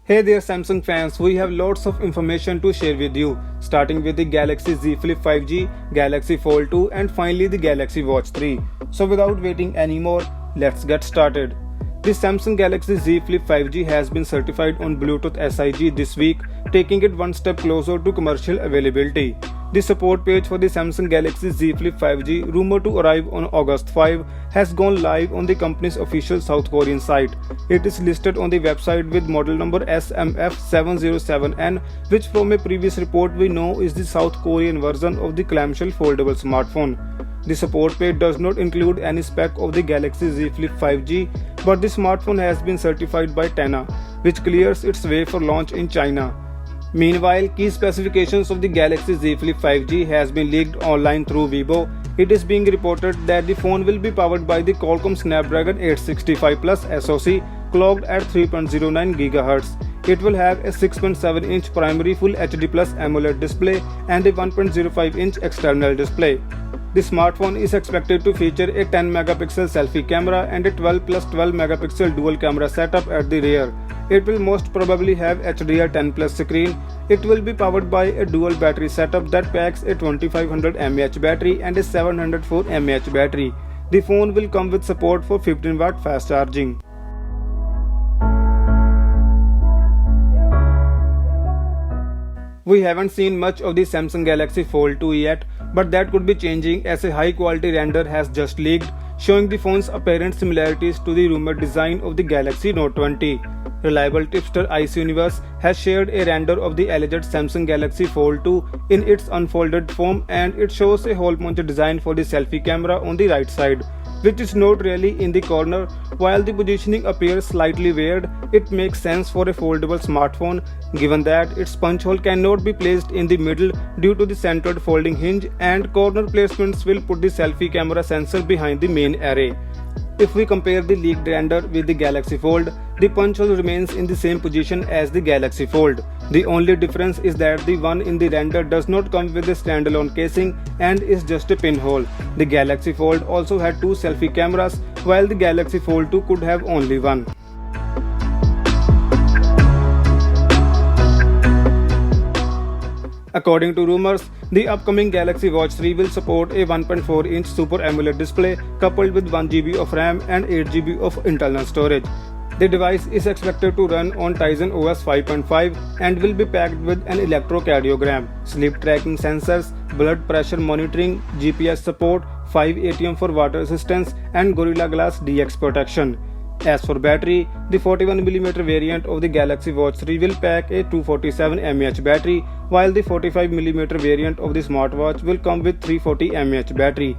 Hey there Samsung fans, we have lots of information to share with you, starting with the Galaxy Z Flip 5G, Galaxy Fold 2 and finally the Galaxy Watch 3. So without waiting anymore, let's get started. The Samsung Galaxy Z Flip 5G has been certified on Bluetooth SIG this week, taking it one step closer to commercial availability. The support page for the Samsung Galaxy Z Flip 5G, rumored to arrive on August 5, has gone live on the company's official South Korean site. It is listed on the website with model number SMF707N, which from a previous report we know is the South Korean version of the clamshell foldable smartphone. The support page does not include any spec of the Galaxy Z Flip 5G, but the smartphone has been certified by TENA, which clears its way for launch in China. Meanwhile, key specifications of the Galaxy Z Flip 5G has been leaked online through Weibo. It is being reported that the phone will be powered by the Qualcomm Snapdragon 865 Plus SoC, clocked at 3.09 GHz. It will have a 6.7-inch primary Full HD Plus AMOLED display and a 1.05-inch external display. The smartphone is expected to feature a 10-megapixel selfie camera and a 12 plus 12 megapixel dual camera setup at the rear. It will most probably have HDR10 Plus screen. It will be powered by a dual battery setup that packs a 2500 mAh battery and a 704 mAh battery. The phone will come with support for 15-watt fast charging. We haven't seen much of the Samsung Galaxy Fold 2 yet, but that could be changing as a high-quality render has just leaked, showing the phone's apparent similarities to the rumored design of the Galaxy Note 20. Reliable tipster Ice Universe has shared a render of the alleged Samsung Galaxy Fold 2 in its unfolded form, and it shows a hole-mounted design for the selfie camera on the right side, which is not really in the corner. While the positioning appears slightly weird, it makes sense for a foldable smartphone given that its punch hole cannot be placed in the middle due to the centered folding hinge, and corner placements will put the selfie camera sensor behind the main array. If we compare the leaked render with the Galaxy Fold, the punch hole remains in the same position as the Galaxy Fold. The only difference is that the one in the render does not come with a standalone casing and is just a pinhole. The Galaxy Fold also had two selfie cameras, while the Galaxy Fold 2 could have only one. According to rumors, the upcoming Galaxy Watch 3 will support a 1.4-inch Super AMOLED display coupled with 1GB of RAM and 8GB of internal storage. The device is expected to run on Tizen OS 5.5 and will be packed with an electrocardiogram, sleep tracking sensors, blood pressure monitoring, GPS support, 5 ATM for water resistance, and Gorilla Glass DX protection. As for battery, the 41mm variant of the Galaxy Watch 3 will pack a 247 mAh battery, while the 45mm variant of the smartwatch will come with 340 mAh battery.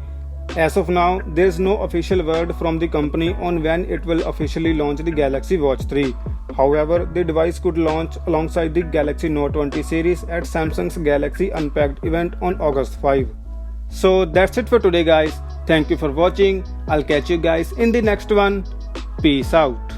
As of now, there is no official word from the company on when it will officially launch the Galaxy Watch 3. However, the device could launch alongside the Galaxy Note 20 series at Samsung's Galaxy Unpacked event on August 5. So that's it for today guys. Thank you for watching. I'll catch you guys in the next one. Peace out.